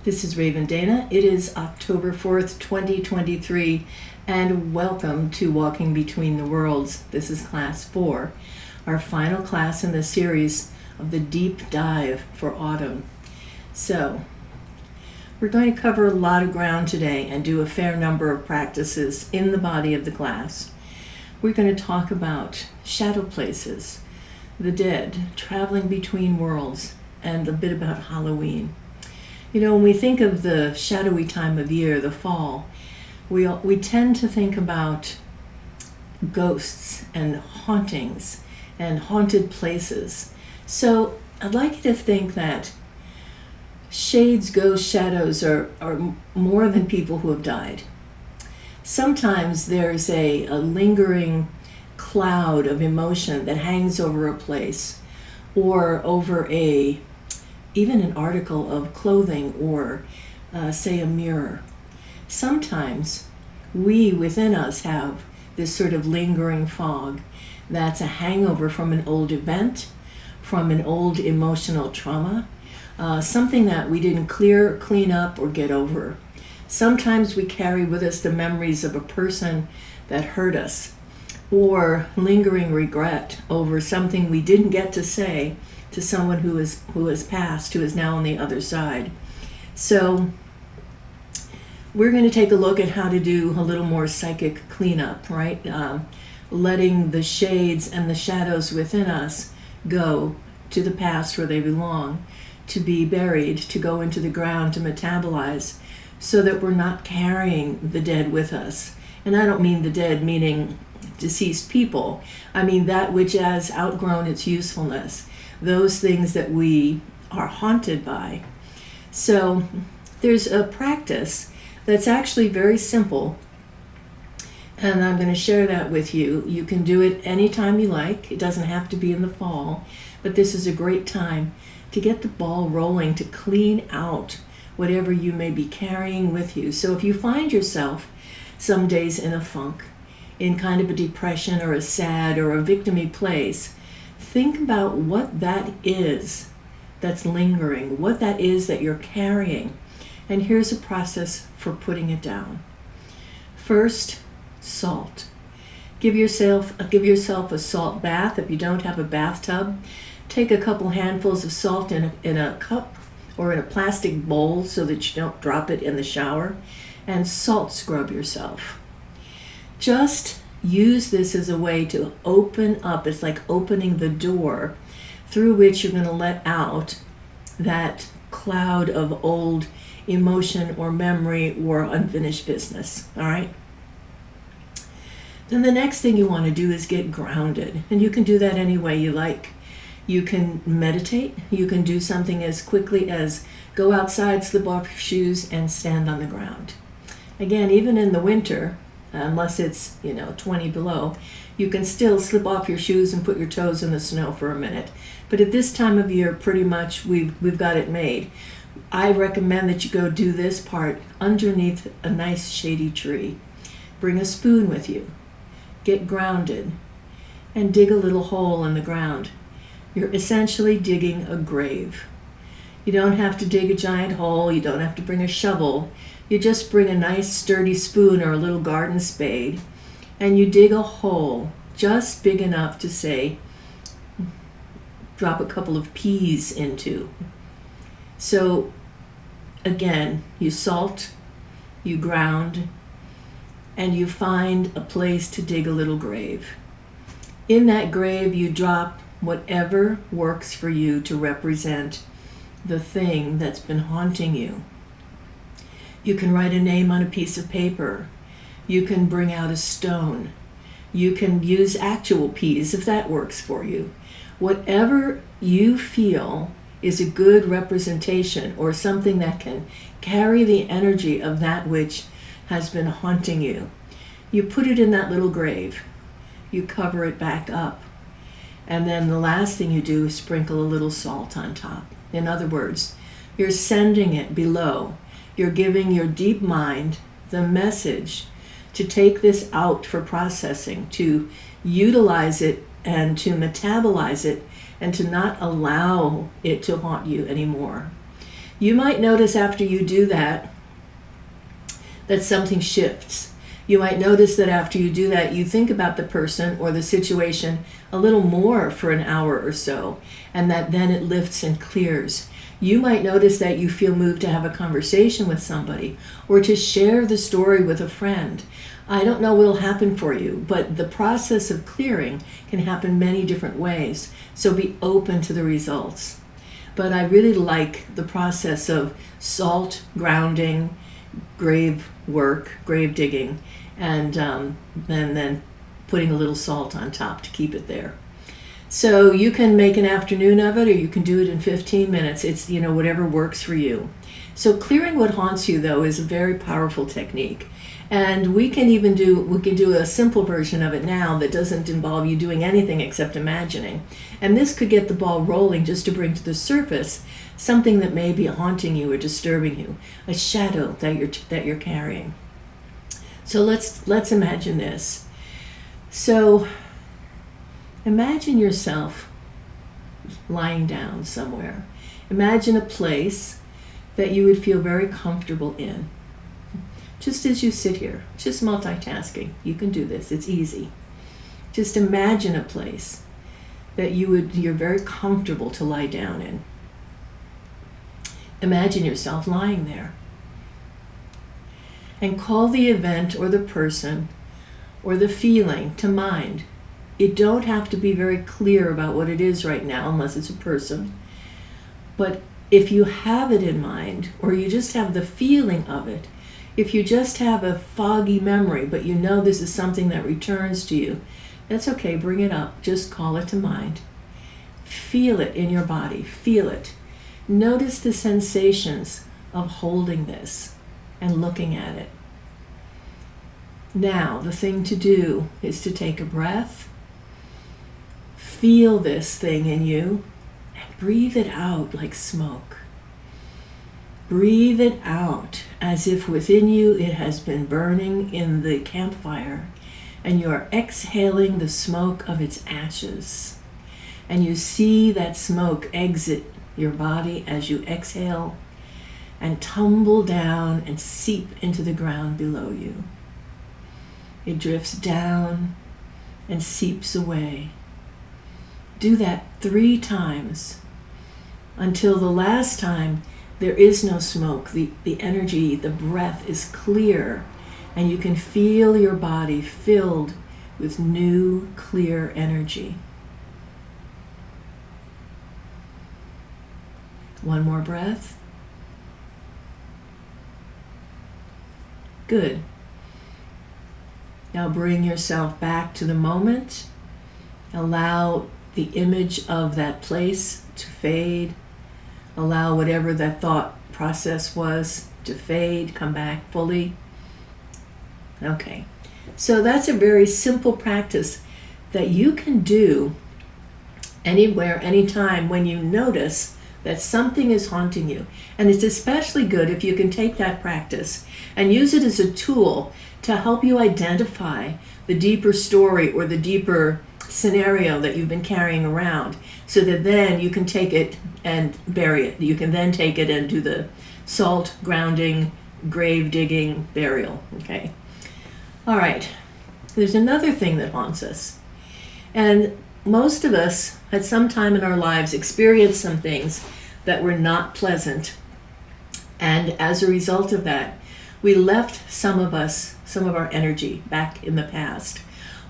This is Raven Dana. It is October 4th, 2023, and welcome to Walking Between the Worlds. This is Class 4, our final class in the series of the deep dive for autumn. So, we're going to cover a lot of ground today and do a fair number of practices in the body of the class. We're going to talk about shadow places, the dead, traveling between worlds, and a bit about Halloween. You know, when we think of the shadowy time of year, the fall, we tend to think about ghosts and hauntings and haunted places. So I'd like you to think that shades, ghosts, shadows are more than people who have died. Sometimes there's a lingering cloud of emotion that hangs over a place or over even an article of clothing or say a mirror. Sometimes we within us have this sort of lingering fog that's a hangover from an old event, from an old emotional trauma, something that we didn't clean up or get over. Sometimes we carry with us the memories of a person that hurt us, or lingering regret over something we didn't get to say to someone who has passed, who is now on the other side. So we're going to take a look at how to do a little more psychic cleanup, right? Letting the shades and the shadows within us go to the past where they belong, to be buried, to go into the ground, to metabolize, so that we're not carrying the dead with us. And I don't mean the dead meaning deceased people. I mean that which has outgrown its usefulness, those things that we are haunted by. So there's a practice that's actually very simple, and I'm going to share that with you. You can do it anytime you like. It doesn't have to be in the fall, but this is a great time to get the ball rolling, to clean out whatever you may be carrying with you. So if you find yourself some days in a funk, in kind of a depression or a sad or a victimy place, think about what that is that's lingering, what that is that you're carrying. And here's a process for putting it down. First, salt. Give yourself a salt bath. If you don't have a bathtub, take a couple handfuls of salt in a cup or in a plastic bowl so that you don't drop it in the shower, and salt scrub yourself. Just use this as a way to open up. It's like opening the door through which you're going to let out that cloud of old emotion or memory or unfinished business. All right? Then the next thing you want to do is get grounded. And you can do that any way you like. You can meditate. You can do something as quickly as go outside, slip off your shoes, and stand on the ground. Again, even in the winter, unless it's 20 below, you can still slip off your shoes and put your toes in the snow for a minute. But at this time of year, pretty much we've got it made. I recommend that you go do this part underneath a nice shady tree. Bring a spoon with you. Get grounded and dig a little hole in the ground. You're essentially digging a grave. You don't have to dig a giant hole. You don't have to bring a shovel. You just bring a nice sturdy spoon or a little garden spade, and you dig a hole just big enough to say, drop a couple of peas into. So again, you salt, you ground, and you find a place to dig a little grave. In that grave, you drop whatever works for you to represent the thing that's been haunting you. You can write a name on a piece of paper. You can bring out a stone. You can use actual peas if that works for you. Whatever you feel is a good representation or something that can carry the energy of that which has been haunting you. You put it in that little grave. You cover it back up. And then the last thing you do is sprinkle a little salt on top. In other words, you're sending it below. You're giving your deep mind the message to take this out for processing, to utilize it and to metabolize it, and to not allow it to haunt you anymore. You might notice after you do that something shifts. You might notice that after you do that, you think about the person or the situation a little more for an hour or so, and that then it lifts and clears. You might notice that you feel moved to have a conversation with somebody or to share the story with a friend. I don't know what will happen for you, but the process of clearing can happen many different ways, so be open to the results. But I really like the process of salt grounding, grave work, grave digging, and then putting a little salt on top to keep it there. So you can make an afternoon of it, or you can do it in 15 minutes. It's, whatever works for you. So clearing what haunts you, though, is a very powerful technique. And we can do a simple version of it now that doesn't involve you doing anything except imagining. And this could get the ball rolling just to bring to the surface something that may be haunting you or disturbing you, a shadow that you're carrying. So let's imagine this. So imagine yourself lying down somewhere. Imagine a place that you would feel very comfortable in. Just as you sit here, just multitasking. You can do this, it's easy. Just imagine a place that you're very comfortable to lie down in. Imagine yourself lying there. And call the event or the person or the feeling to mind. You don't have to be very clear about what it is right now, unless it's a person. But if you have it in mind, or you just have the feeling of it, if you just have a foggy memory, but you know this is something that returns to you, that's okay, bring it up. Just call it to mind. Feel it in your body. Feel it. Notice the sensations of holding this and looking at it. Now, the thing to do is to take a breath, feel this thing in you, and breathe it out like smoke. Breathe it out as if within you it has been burning in the campfire, and you're exhaling the smoke of its ashes. And you see that smoke exit your body as you exhale and tumble down and seep into the ground below you. It drifts down and seeps away. Do that 3 times until the last time there is no smoke. The energy, the breath is clear, and you can feel your body filled with new, clear energy. One more breath. Good. Now bring yourself back to the moment. Allow the image of that place to fade. Allow whatever that thought process was to fade, come back fully. Okay. So that's a very simple practice that you can do anywhere, anytime when you notice that something is haunting you. And it's especially good if you can take that practice and use it as a tool to help you identify the deeper story or the deeper scenario that you've been carrying around, so that then you can take it and bury it. You can then take it and do the salt grounding, grave digging, burial. Okay. All right. There's another thing that haunts us. And most of us at some time in our lives experienced some things that were not pleasant. And as a result of that, we left some of our energy back in the past,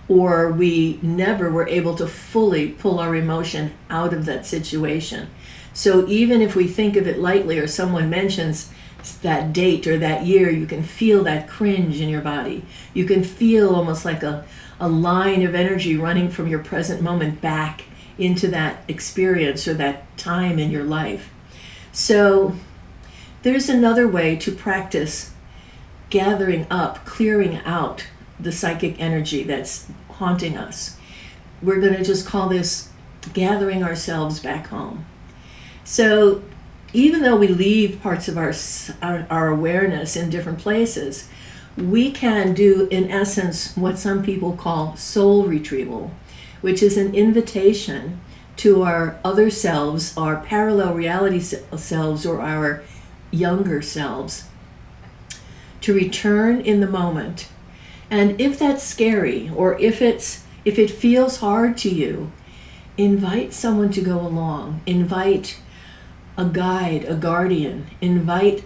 or we never were able to fully pull our emotion out of that situation. So even if we think of it lightly, or someone mentions that date or that year, you can feel that cringe in your body. You can feel almost like a line of energy running from your present moment back into that experience or that time in your life. So there's another way to practice gathering up, clearing out the psychic energy that's haunting us. We're going to just call this gathering ourselves back home. So even though we leave parts of our awareness in different places, we can do, in essence, what some people call soul retrieval, which is an invitation to our other selves, our parallel reality selves, or our younger selves to return in the moment. And if that's scary, or if it feels hard to you, invite someone to go along. Invite a guide, a guardian. Invite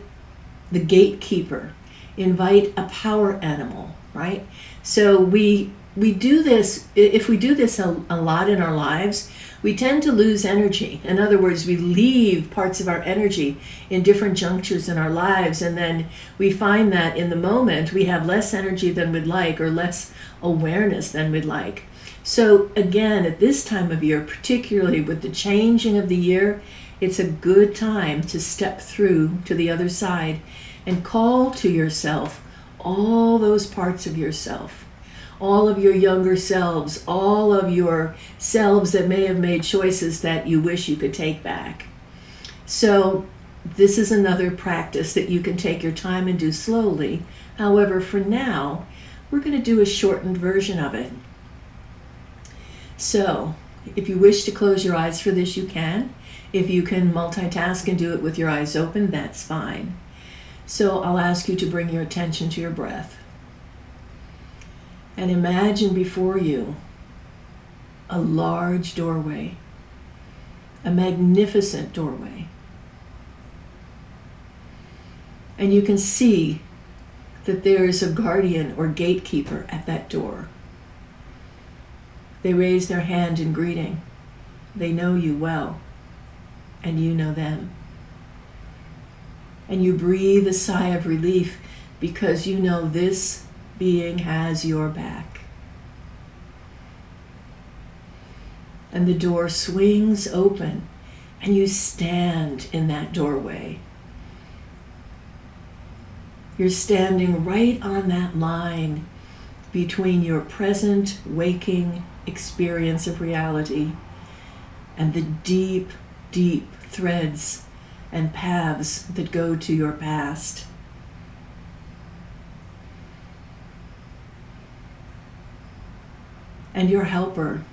the gatekeeper. Invite a power animal, right? So we do this, if we do this a lot in our lives, we tend to lose energy. In other words, we leave parts of our energy in different junctures in our lives, and then we find that in the moment we have less energy than we'd like, or less awareness than we'd like. So again, at this time of year, particularly with the changing of the year, it's a good time to step through to the other side and call to yourself all those parts of yourself, all of your younger selves, all of your selves that may have made choices that you wish you could take back. So this is another practice that you can take your time and do slowly. However, for now, we're going to do a shortened version of it. So if you wish to close your eyes for this, you can. If you can multitask and do it with your eyes open, that's fine. So I'll ask you to bring your attention to your breath. And imagine before you a large doorway, a magnificent doorway. And you can see that there is a guardian or gatekeeper at that door. They raise their hand in greeting. They know you well, and you know them. And you breathe a sigh of relief because you know this being has your back. And the door swings open, and you stand in that doorway. You're standing right on that line between your present waking experience of reality and the deep, deep threads and paths that go to your past. And your helper,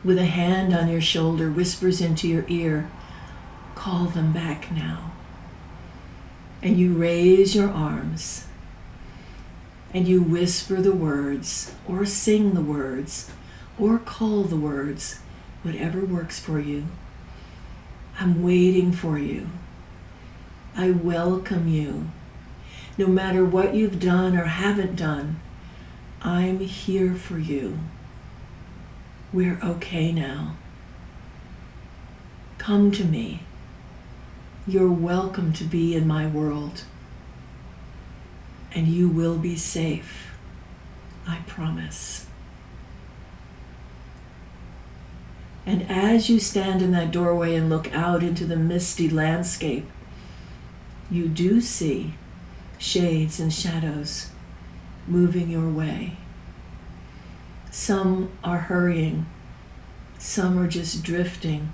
with a hand on your shoulder, whispers into your ear, "Call them back now." And you raise your arms and you whisper the words, or sing the words, or call the words, whatever works for you. I'm waiting for you. I welcome you. No matter what you've done or haven't done, I'm here for you. We're okay now. Come to me. You're welcome to be in my world. And you will be safe. I promise. And as you stand in that doorway and look out into the misty landscape, you do see shades and shadows moving your way. Some are hurrying. Some are just drifting,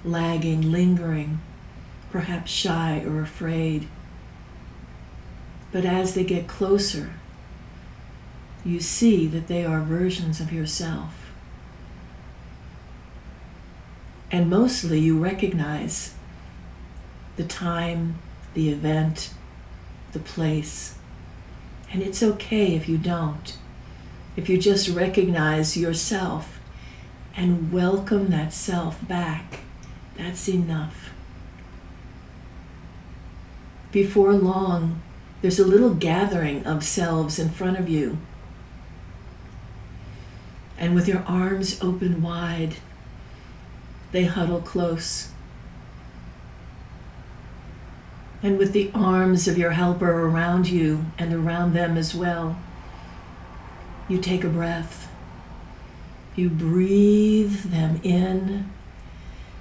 lagging, lingering, perhaps shy or afraid. But as they get closer, you see that they are versions of yourself. And mostly you recognize the time, the event, the place. And it's okay if you don't. If you just recognize yourself and welcome that self back, that's enough. Before long, there's a little gathering of selves in front of you. And with your arms open wide, they huddle close. And with the arms of your helper around you and around them as well, you take a breath. You breathe them in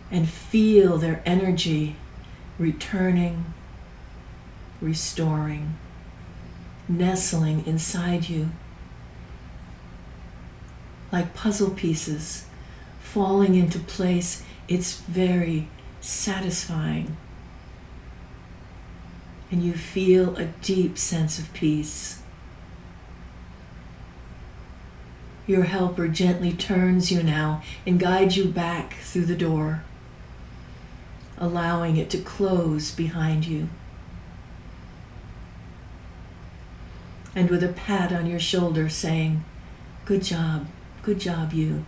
and feel their energy returning, restoring, nestling inside you like puzzle pieces falling into place. It's very satisfying. And you feel a deep sense of peace. Your helper gently turns you now and guides you back through the door. allowing it to close behind you. And with a pat on your shoulder saying, good job, you.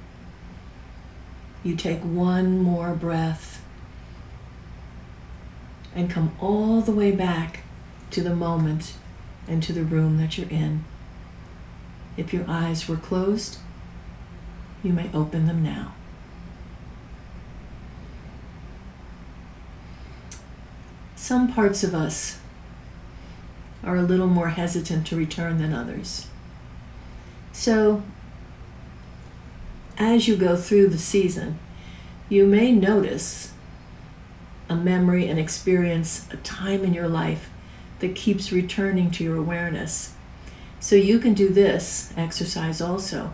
You take one more breath and come all the way back to the moment and to the room that you're in. If your eyes were closed, you may open them now. Some parts of us are a little more hesitant to return than others. So, as you go through the season, you may notice a memory, an experience, a time in your life that keeps returning to your awareness. So you can do this exercise also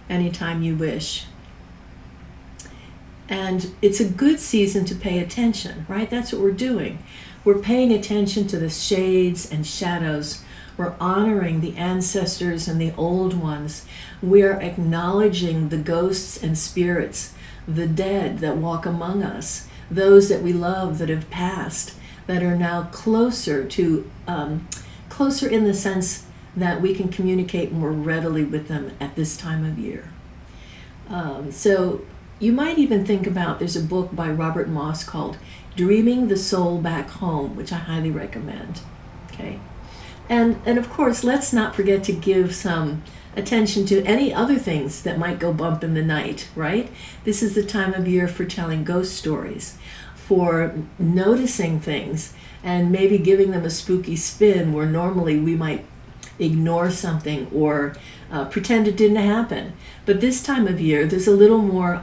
anytime you wish. And it's a good season to pay attention, right? That's what we're doing. We're paying attention to the shades and shadows. We're honoring the ancestors and the old ones. We are acknowledging the ghosts and spirits, the dead that walk among us, those that we love that have passed, that are now closer in the sense that we can communicate more readily with them at this time of year. So you might even think about, there's a book by Robert Moss called Dreaming the Soul Back Home, which I highly recommend. Okay, and of course, let's not forget to give some attention to any other things that might go bump in the night, right? This is the time of year for telling ghost stories, for noticing things and maybe giving them a spooky spin where normally we might ignore something or pretend it didn't happen. But this time of year, there's a little more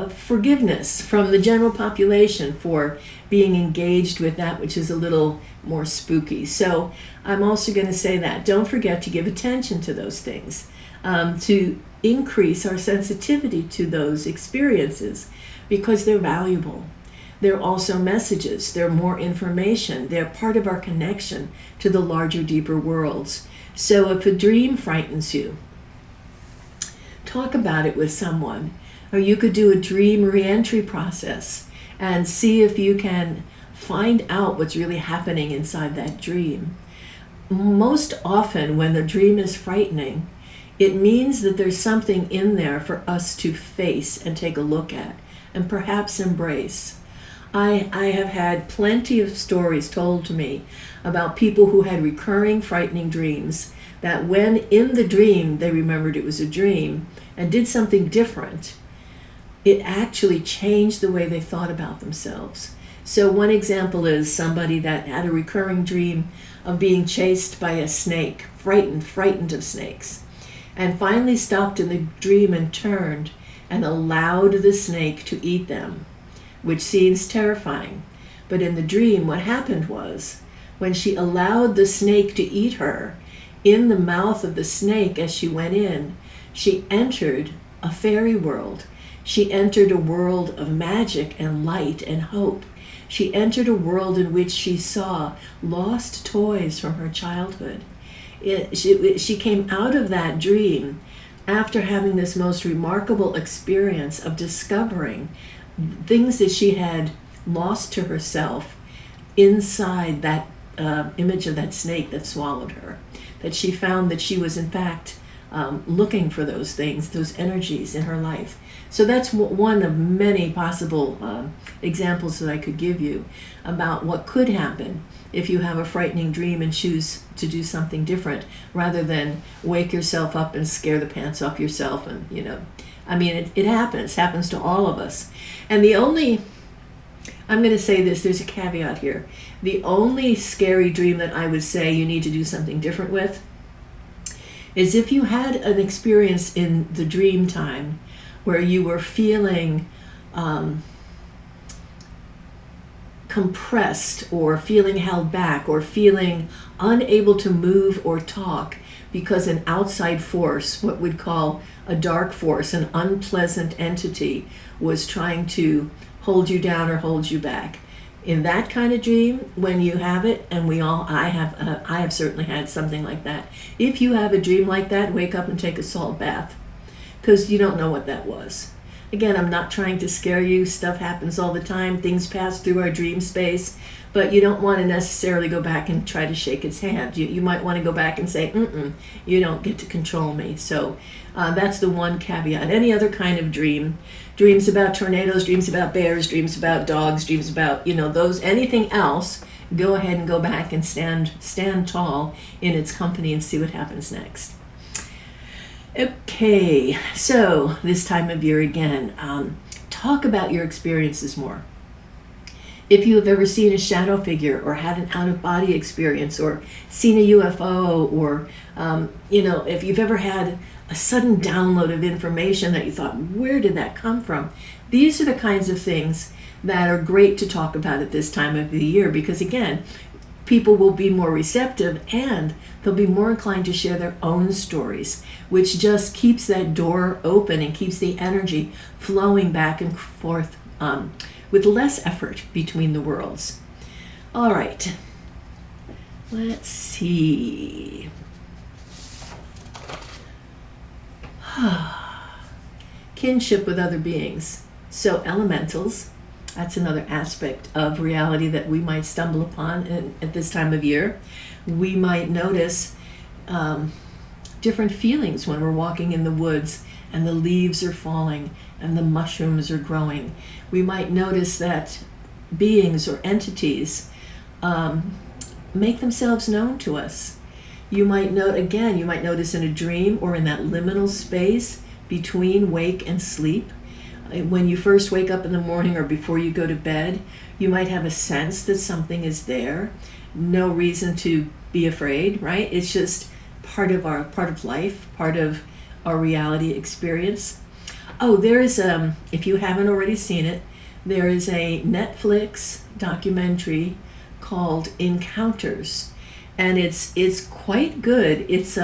forgiveness from the general population for being engaged with that which is a little more spooky. So I'm also going to say that. Don't forget to give attention to those things, to increase our sensitivity to those experiences because they're valuable. They're also messages. They're more information. They're part of our connection to the larger, deeper worlds. So if a dream frightens you, talk about it with someone. Or you could do a dream reentry process and see if you can find out what's really happening inside that dream. Most often when the dream is frightening, it means that there's something in there for us to face and take a look at and perhaps embrace. I have had plenty of stories told to me about people who had recurring frightening dreams, that when in the dream they remembered it was a dream and did something different, it actually changed the way they thought about themselves. So one example is somebody that had a recurring dream of being chased by a snake, frightened of snakes, and finally stopped in the dream and turned and allowed the snake to eat them, which seems terrifying. But in the dream, what happened was, when she allowed the snake to eat her, in the mouth of the snake as she went in, she entered a fairy world. She entered a world of magic and light and hope. She entered a world in which she saw lost toys from her childhood. She came out of that dream after having this most remarkable experience of discovering things that she had lost to herself inside that image of that snake that swallowed her. That she found that she was in fact looking for those things, those energies in her life. So that's one of many possible examples that I could give you about what could happen if you have a frightening dream and choose to do something different rather than wake yourself up and scare the pants off yourself. And, it happens to all of us. And I'm going to say this, there's a caveat here. The only scary dream that I would say you need to do something different with is if you had an experience in the dream time where you were feeling compressed or feeling held back or feeling unable to move or talk because an outside force, what we'd call a dark force, an unpleasant entity, was trying to hold you down or hold you back. In that kind of dream, when you have it, and I have certainly had something like that. If you have a dream like that, wake up and take a salt bath, because you don't know what that was. Again, I'm not trying to scare you. Stuff happens all the time. Things pass through our dream space, but you don't want to necessarily go back and try to shake its hand. You might want to go back and say, you don't get to control me. So that's the one caveat. Any other kind of dream, dreams about tornadoes, dreams about bears, dreams about dogs, dreams about, those, anything else, go ahead and go back and stand tall in its company and see what happens next. Okay, so this time of year again, talk about your experiences more. If you have ever seen a shadow figure or had an out-of-body experience or seen a UFO or, if you've ever had a sudden download of information that you thought, where did that come from? These are the kinds of things that are great to talk about at this time of the year because, again, people will be more receptive and they'll be more inclined to share their own stories, which just keeps that door open and keeps the energy flowing back and forth with less effort between the worlds. All right, let's see. Kinship with other beings. So elementals, that's another aspect of reality that we might stumble upon at this time of year. We might notice different feelings when we're walking in the woods and the leaves are falling and the mushrooms are growing. We might notice that beings or entities make themselves known to us. You might notice in a dream or in that liminal space between wake and sleep. When you first wake up in the morning or before you go to bed, you might have a sense that something is there. No reason to be afraid, right? It's just part of life, part of our reality experience. Oh, there is if you haven't already seen it, there is a Netflix documentary called Encounters, and it's quite good. It's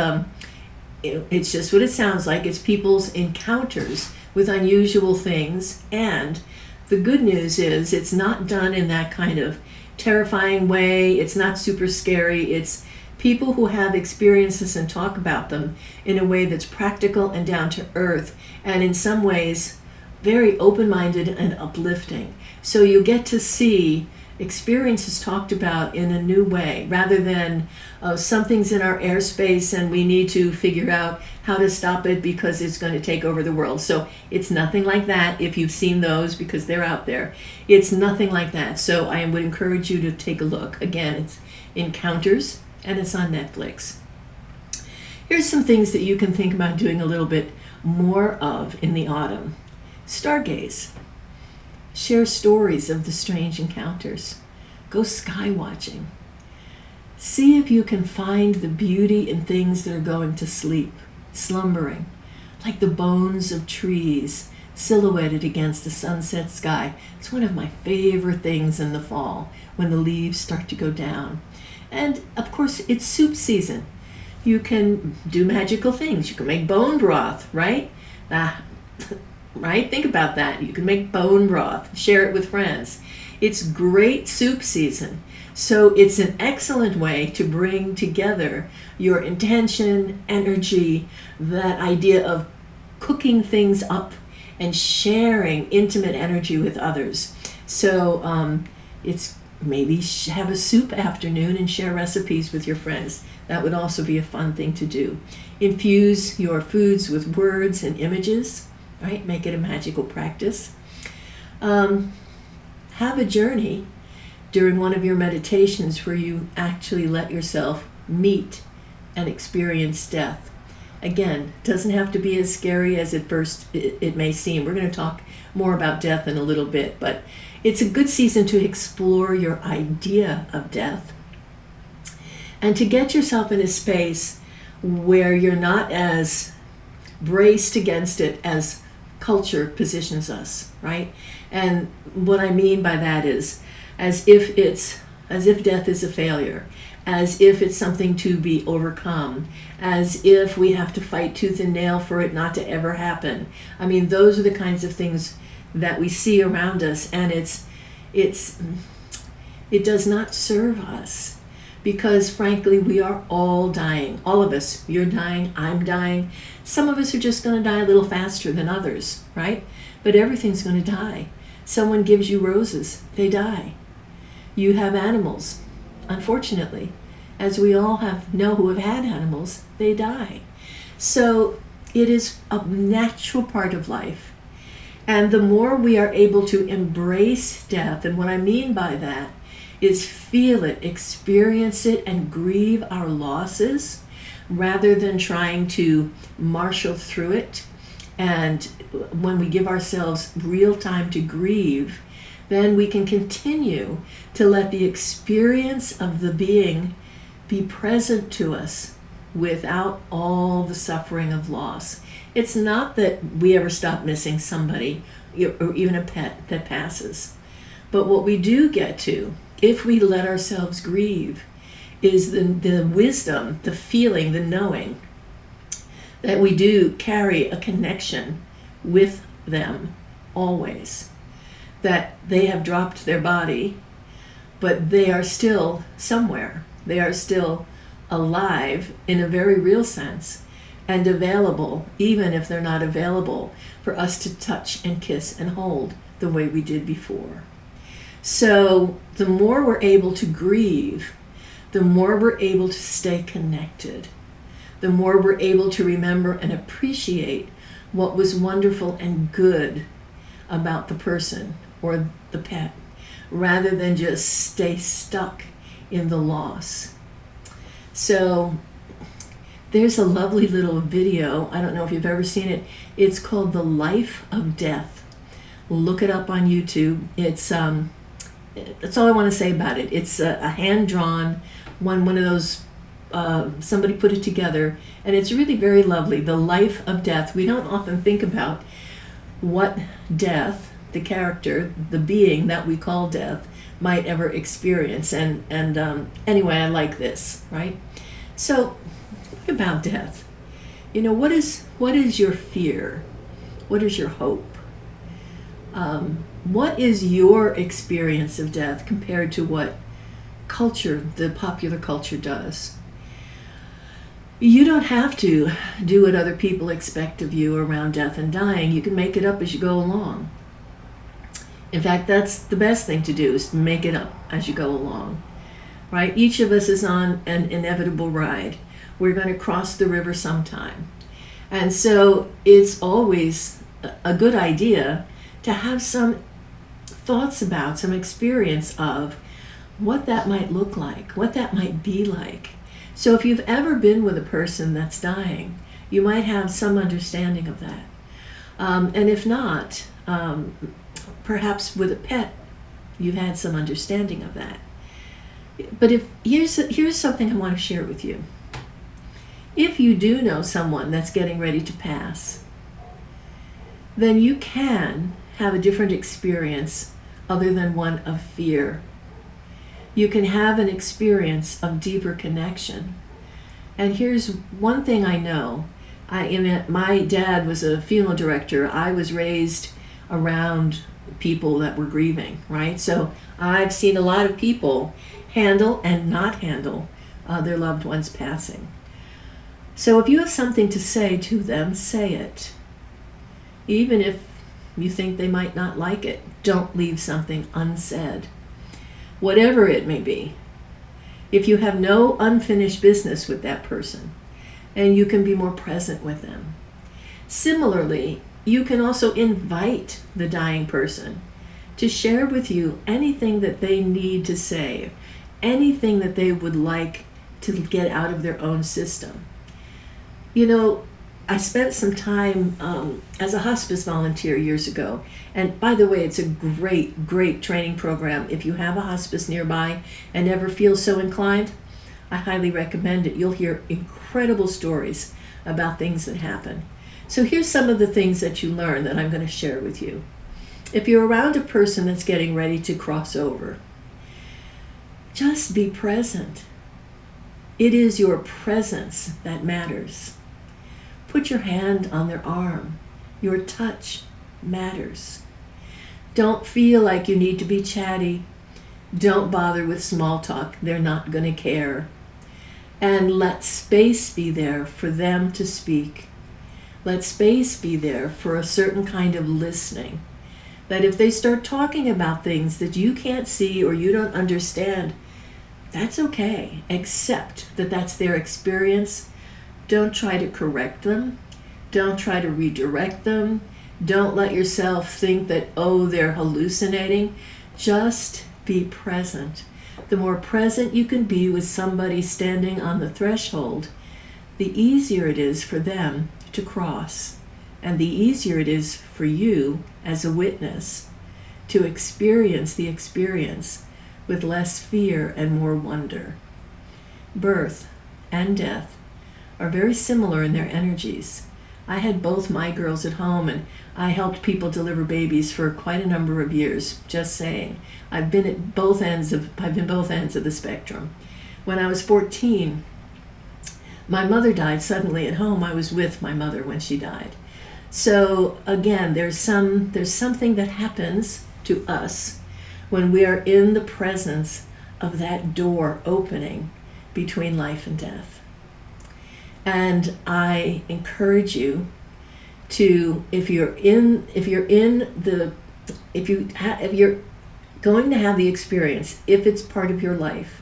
just what it sounds like. It's people's encounters with unusual things, and the good news is it's not done in that kind of terrifying way. It's not super scary. It's people who have experiences and talk about them in a way that's practical and down to earth, and in some ways very open-minded and uplifting. So you get to see experiences talked about in a new way, rather than something's in our airspace and we need to figure out how to stop it because it's going to take over the world. So it's nothing like that. If you've seen those, because they're out there, it's nothing like that. So I would encourage you to take a look. Again, it's Encounters, and it's on Netflix. Here's some things that you can think about doing a little bit more of in the autumn. Stargaze. Share stories of the strange encounters. Go sky watching. See if you can find the beauty in things that are going to sleep, slumbering, like the bones of trees silhouetted against the sunset sky. It's one of my favorite things in the fall, when the leaves start to go down. And of course, it's soup season. You can do magical things. You can make bone broth, right? Right? Think about that. You can make bone broth, share it with friends. It's great soup season. So it's an excellent way to bring together your intention, energy, that idea of cooking things up and sharing intimate energy with others. So it's maybe have a soup afternoon and share recipes with your friends. That would also be a fun thing to do. Infuse your foods with words and images. Right? Make it a magical practice. Have a journey during one of your meditations where you actually let yourself meet and experience death. Again, it doesn't have to be as scary as at first it may seem. We're going to talk more about death in a little bit, but it's a good season to explore your idea of death and to get yourself in a space where you're not as braced against it as culture positions us, right? And what I mean by that is as if death is a failure, as if it's something to be overcome, as if we have to fight tooth and nail for it not to ever happen. I mean, those are the kinds of things that we see around us, and it does not serve us. Because frankly, we are all dying. All of us. You're dying, I'm dying. Some of us are just going to die a little faster than others, right? but everything's going to die. Someone gives you roses, they die. You have animals, unfortunately, as we all know who have had animals, they die. So it is a natural part of life. And the more we are able to embrace death, and what I mean by that is feel it, experience it, and grieve our losses rather than trying to marshal through it. And when we give ourselves real time to grieve, then we can continue to let the experience of the being be present to us without all the suffering of loss. It's not that we ever stop missing somebody or even a pet that passes. But what we do get to, if we let ourselves grieve, is the wisdom, the feeling, the knowing that we do carry a connection with them always. That they have dropped their body, but they are still somewhere. They are still alive in a very real sense and available, even if they're not available for us to touch and kiss and hold the way we did before. So the more we're able to grieve, the more we're able to stay connected, the more we're able to remember and appreciate what was wonderful and good about the person or the pet, rather than just stay stuck in the loss. So there's a lovely little video. I don't know if you've ever seen it. It's called The Life of Death. Look it up on YouTube. That's all I want to say about it. It's a hand-drawn one of those, somebody put it together, and it's really very lovely. The Life of Death. We don't often think about what death, the character, the being that we call death, might ever experience. And anyway, I like this, right? So, think about death. You know, what is your fear? What is your hope? What is your experience of death compared to what culture, the popular culture, does? You don't have to do what other people expect of you around death and dying. You can make it up as you go along. In fact, that's the best thing to do, is to make it up as you go along, right? Each of us is on an inevitable ride. We're going to cross the river sometime. And so it's always a good idea to have some thoughts about, some experience of what that might look like, what that might be like. So if you've ever been with a person that's dying, you might have some understanding of that. And if not, perhaps with a pet, you've had some understanding of that. But here's something I want to share with you. If you do know someone that's getting ready to pass, then you can have a different experience other than one of fear. You can have an experience of deeper connection. And here's one thing I know. My dad was a funeral director. I was raised around people that were grieving, right? So I've seen a lot of people handle and not handle their loved ones passing. So if you have something to say to them, say it. Even if you think they might not like it, don't leave something unsaid. Whatever it may be. If you have no unfinished business with that person, and you can be more present with them. Similarly, you can also invite the dying person to share with you anything that they need to say, anything that they would like to get out of their own system. You know, I spent some time as a hospice volunteer years ago. And by the way, it's a great, great training program. If you have a hospice nearby and ever feel so inclined, I highly recommend it. You'll hear incredible stories about things that happen. So here's some of the things that you learn that I'm going to share with you. If you're around a person that's getting ready to cross over, just be present. It is your presence that matters. Put your hand on their arm. Your touch matters. Don't feel like you need to be chatty. Don't bother with small talk. They're not going to care. And let space be there for them to speak. Let space be there for a certain kind of listening. That if they start talking about things that you can't see or you don't understand, that's okay. Accept that that's their experience. Don't try to correct them. Don't try to redirect them. Don't let yourself think that, oh, they're hallucinating. Just be present. The more present you can be with somebody standing on the threshold, the easier it is for them to cross, and the easier it is for you as a witness to experience the experience with less fear and more wonder. Birth and death are very similar in their energies. I had both my girls at home, and I helped people deliver babies for quite a number of years. Just saying, I've been both ends of the spectrum. When I was 14, my mother died suddenly at home. I was with my mother when she died. So again, there's something that happens to us when we are in the presence of that door opening between life and death. And I encourage you to, if you're going to have the experience, if it's part of your life.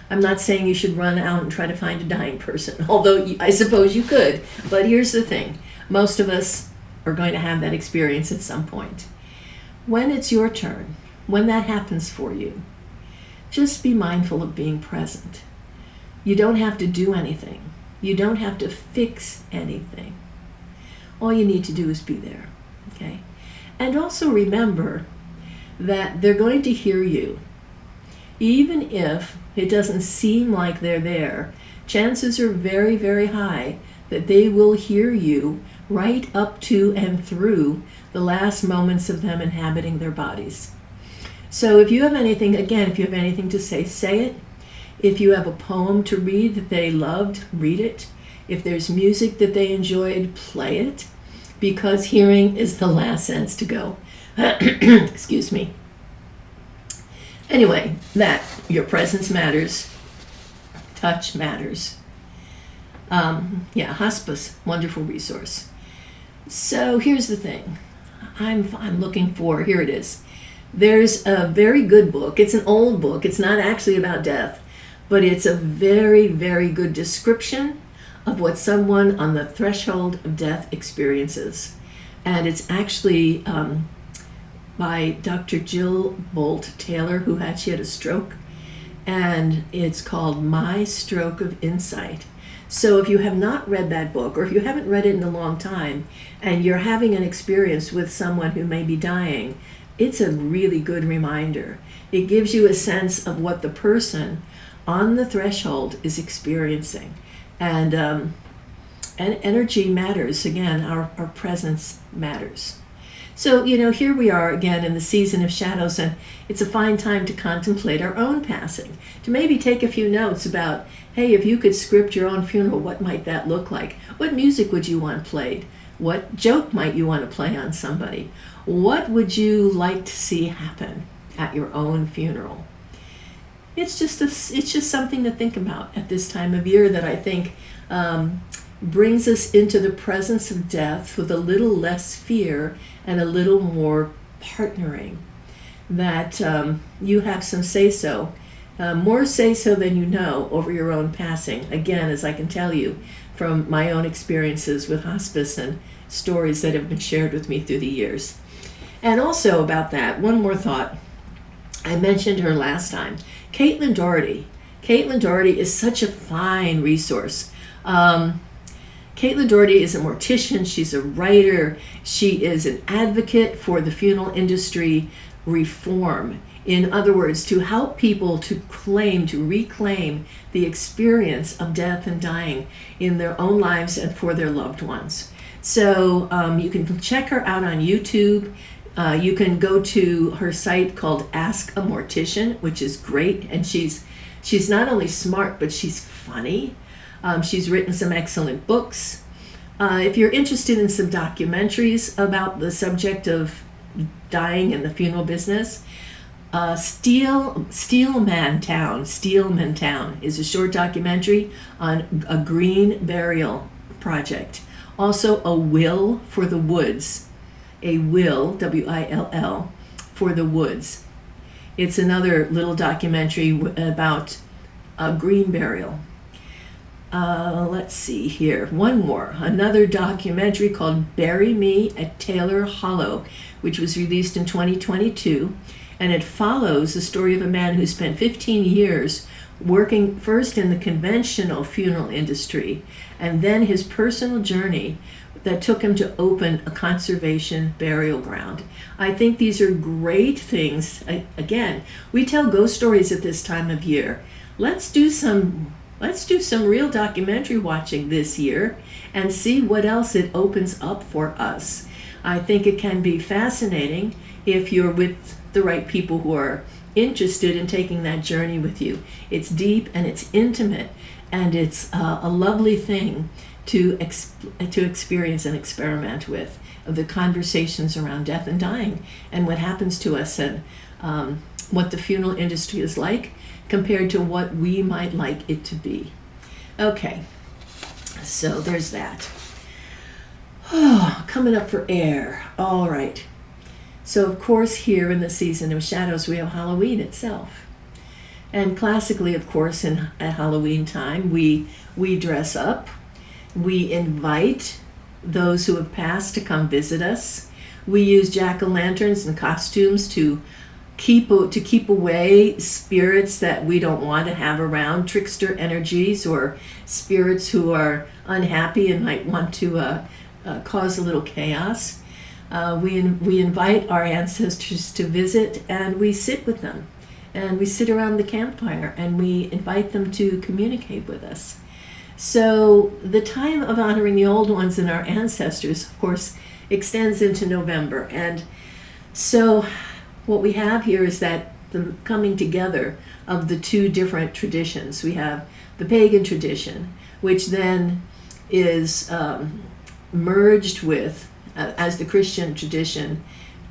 I'm not saying you should run out and try to find a dying person, although I suppose you could. But here's the thing. Most of us are going to have that experience at some point. When it's your turn, when that happens for you, just be mindful of being present. You don't have to do anything. You don't have to fix anything. All you need to do is be there, okay? And also remember that they're going to hear you. Even if it doesn't seem like they're there, chances are very, very high that they will hear you right up to and through the last moments of them inhabiting their bodies. So if you have anything to say, say it. If you have a poem to read that they loved, read it. If there's music that they enjoyed, play it, because hearing is the last sense to go. Excuse me. Anyway, your presence matters. Touch matters. Hospice, wonderful resource. So here's the thing. I'm looking for, here it is. There's a very good book. It's an old book. It's not actually about death, but it's a very, very good description of what someone on the threshold of death experiences. And it's actually by Dr. Jill Bolt Taylor, she had a stroke. And it's called My Stroke of Insight. So if you have not read that book, or if you haven't read it in a long time, and you're having an experience with someone who may be dying, it's a really good reminder. It gives you a sense of what the person on the threshold is experiencing. And energy matters. Again, our presence matters. So, here we are again in the season of shadows, and it's a fine time to contemplate our own passing, to maybe take a few notes about, hey, if you could script your own funeral, what might that look like? What music would you want played? What joke might you want to play on somebody? What would you like to see happen at your own funeral? It's just something to think about at this time of year that I think brings us into the presence of death with a little less fear and a little more partnering. That you have some say-so, more say-so than you know over your own passing. Again, as I can tell you from my own experiences with hospice and stories that have been shared with me through the years. And also about that, one more thought. I mentioned her last time. Caitlin Doherty. Caitlin Doherty is such a fine resource. Caitlin Doherty is a mortician. She's a writer. She is an advocate for the funeral industry reform. In other words, to help people to reclaim the experience of death and dying in their own lives and for their loved ones. So you can check her out on YouTube. You can go to her site called Ask a Mortician, which is great. And she's not only smart, but she's funny. She's written some excellent books. If you're interested in some documentaries about the subject of dying in the funeral business, Steelman Town is a short documentary on a green burial project. Also, A Will for the Woods. A Will, W-I-L-L, for the Woods. It's another little documentary about a green burial. Let's see here. One more. Another documentary called Bury Me at Taylor Hollow, which was released in 2022. And it follows the story of a man who spent 15 years working first in the conventional funeral industry, and then his personal journey that took him to open a conservation burial ground. I think these are great things. Again, we tell ghost stories at this time of year. Let's do some real documentary watching this year and see what else it opens up for us. I think it can be fascinating if you're with the right people who are interested in taking that journey with you. It's deep and it's intimate, and it's a lovely thing to experience and experiment with, of the conversations around death and dying and what happens to us, and what the funeral industry is like compared to what we might like it to be. Okay, so there's that. Coming up for air. All right. So, of course, here in the season of shadows, we have Halloween itself. And classically, of course, at Halloween time, we dress up. We invite those who have passed to come visit us. We use jack-o'-lanterns and costumes to keep away spirits that we don't want to have around, trickster energies or spirits who are unhappy and might want to cause a little chaos. We invite our ancestors to visit, and we sit with them, and we sit around the campfire, and we invite them to communicate with us. So the time of honoring the old ones and our ancestors, of course, extends into November. And so what we have here is that the coming together of the two different traditions. We have the pagan tradition, which then is merged with, as the Christian tradition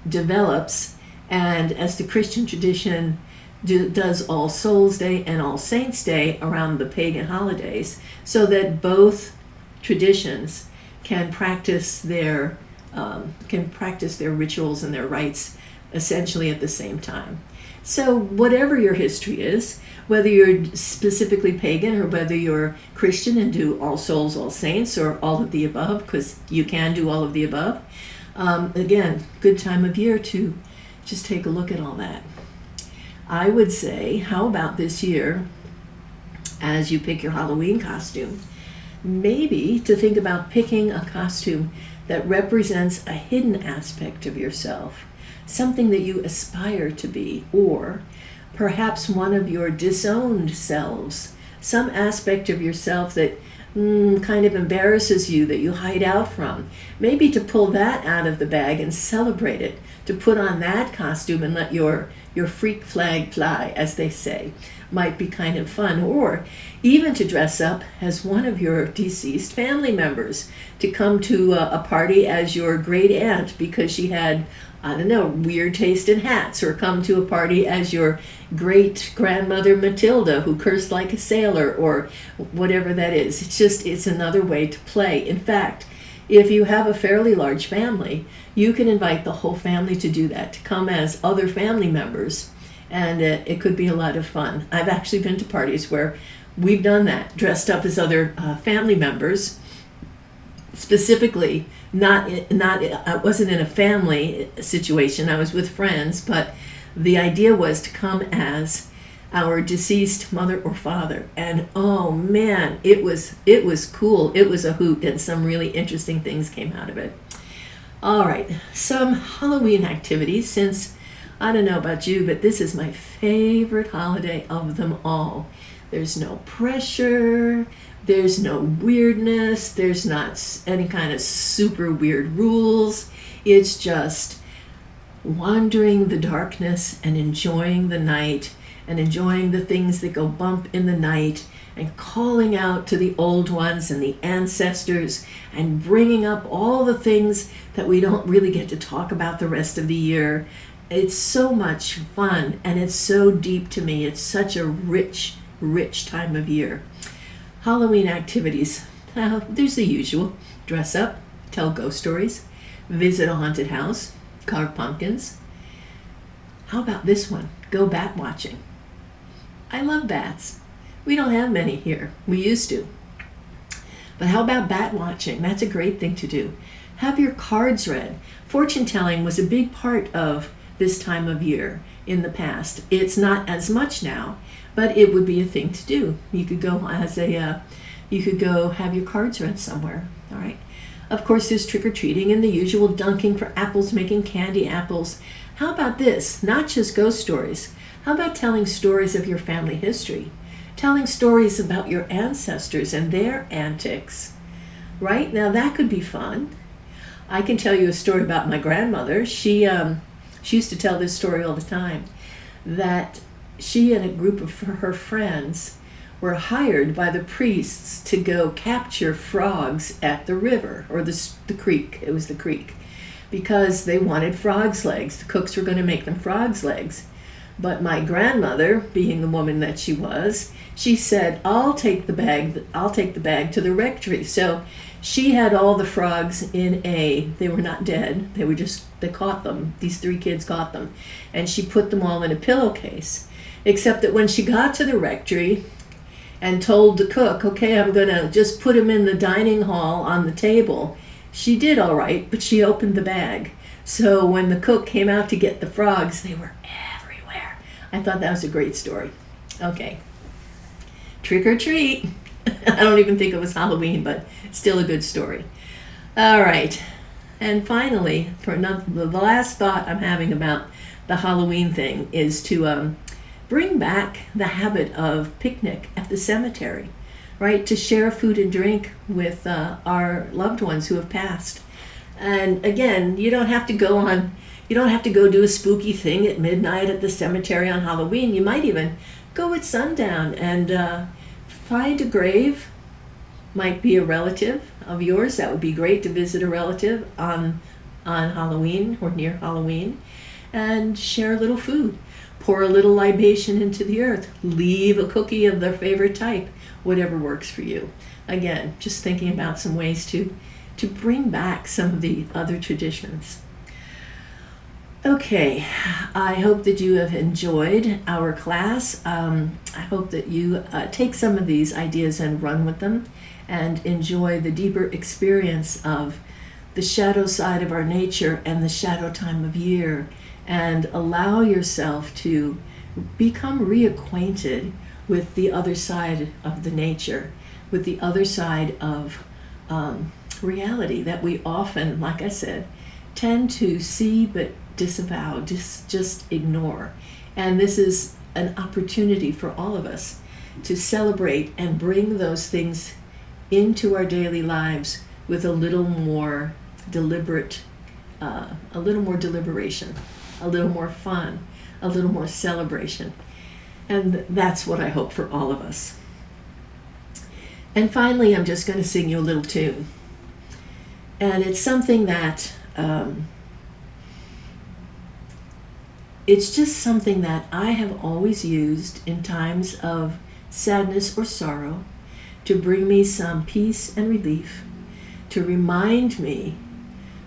develops, and as the Christian tradition does All Souls Day and All Saints Day around the pagan holidays, so that both traditions can practice their rituals and their rites essentially at the same time. So whatever your history is, whether you're specifically pagan or whether you're Christian and do All Souls, All Saints, or all of the above, because you can do all of the above, again, good time of year to just take a look at all that. I would say, how about this year, as you pick your Halloween costume, maybe to think about picking a costume that represents a hidden aspect of yourself, something that you aspire to be, or perhaps one of your disowned selves, some aspect of yourself that kind of embarrasses you, that you hide out from. Maybe to pull that out of the bag and celebrate it, to put on that costume and let your freak flag fly, as they say, might be kind of fun. Or even to dress up as one of your deceased family members, to come to a party as your great aunt because she had, I don't know, weird taste in hats, or come to a party as your great grandmother Matilda who cursed like a sailor, or whatever that is. It's another way to play. In fact, if you have a fairly large family, you can invite the whole family to do that, to come as other family members, and it could be a lot of fun. I've actually been to parties where we've done that, dressed up as other family members. Specifically, I wasn't in a family situation, I was with friends, but the idea was to come as our deceased mother or father. And oh man, it was cool. It was a hoot, and some really interesting things came out of it. All right, some Halloween activities, since I don't know about you, but this is my favorite holiday of them all. There's no pressure, there's no weirdness, there's not any kind of super weird rules. It's just wandering the darkness and enjoying the night, and enjoying the things that go bump in the night, and calling out to the old ones and the ancestors, and bringing up all the things that we don't really get to talk about the rest of the year. It's so much fun, and it's so deep to me. It's such a rich, rich time of year. Halloween activities. There's the usual. dress up, tell ghost stories, visit a haunted house, carve pumpkins. How about this one? Go bat watching. I love bats. We don't have many here. We used to. But how about bat watching? That's a great thing to do. Have your cards read. Fortune telling was a big part of this time of year in the past. It's not as much now, but it would be a thing to do. You could go have your cards read somewhere. All right. Of course, there's trick-or-treating and the usual dunking for apples, making candy apples. How about this? Not just ghost stories. How about telling stories of your family history? Telling stories about your ancestors and their antics. Right? Now that could be fun. I can tell you a story about my grandmother. She used to tell this story all the time, that she and a group of her friends were hired by the priests to go capture frogs at the river, or the creek. It was the creek, because they wanted frogs' legs. The cooks were going to make them frogs' legs. But my grandmother, being the woman that she was, she said, I'll take the bag to the rectory. So she had all the frogs they were not dead. They caught them. These 3 kids caught them. And she put them all in a pillowcase. Except that when she got to the rectory and told the cook, okay, I'm going to just put them in the dining hall on the table, she did all right, but she opened the bag. So when the cook came out to get the frogs, they were everywhere. I thought that was a great story. Okay. Trick or treat. I don't even think it was Halloween, but still a good story. All right. And finally, the last thought I'm having about the Halloween thing is to bring back the habit of picnic at the cemetery, right? To share food and drink with our loved ones who have passed. And again, you don't have to go do a spooky thing at midnight at the cemetery on Halloween. You might even go at sundown and find a grave. Might be a relative of yours. That would be great to visit a relative on Halloween or near Halloween, and share a little food. Pour a little libation into the earth. Leave a cookie of their favorite type. Whatever works for you. Again, just thinking about some ways to bring back some of the other traditions. Okay, I hope that you have enjoyed our class. I hope that you take some of these ideas and run with them and enjoy the deeper experience of the shadow side of our nature and the shadow time of year, and allow yourself to become reacquainted with the other side of the nature, with the other side of reality that we often, like I said, tend to see but disavow, just ignore. And this is an opportunity for all of us to celebrate and bring those things into our daily lives with a little more deliberation, a little more fun, a little more celebration. And that's what I hope for all of us. And finally, I'm just going to sing you a little tune. And it's something that, it's just something that I have always used in times of sadness or sorrow to bring me some peace and relief, to remind me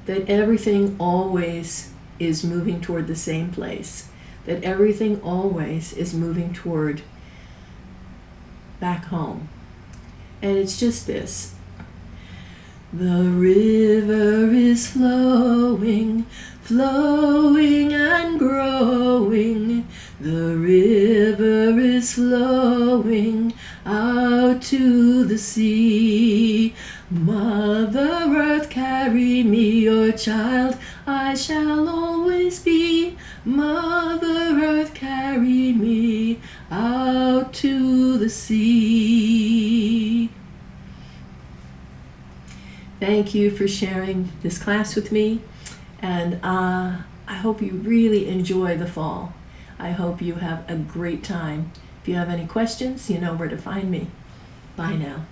that everything always is moving toward the same place, that everything always is moving toward back home. And it's just this. The river is flowing, flowing and growing. The river is flowing out to the sea. Mother Earth, carry me, your child I shall always be. Mother Earth, carry me out to the sea. Thank you for sharing this class with me, and I hope you really enjoy the fall. I hope you have a great time. If you have any questions, you know where to find me. Bye now.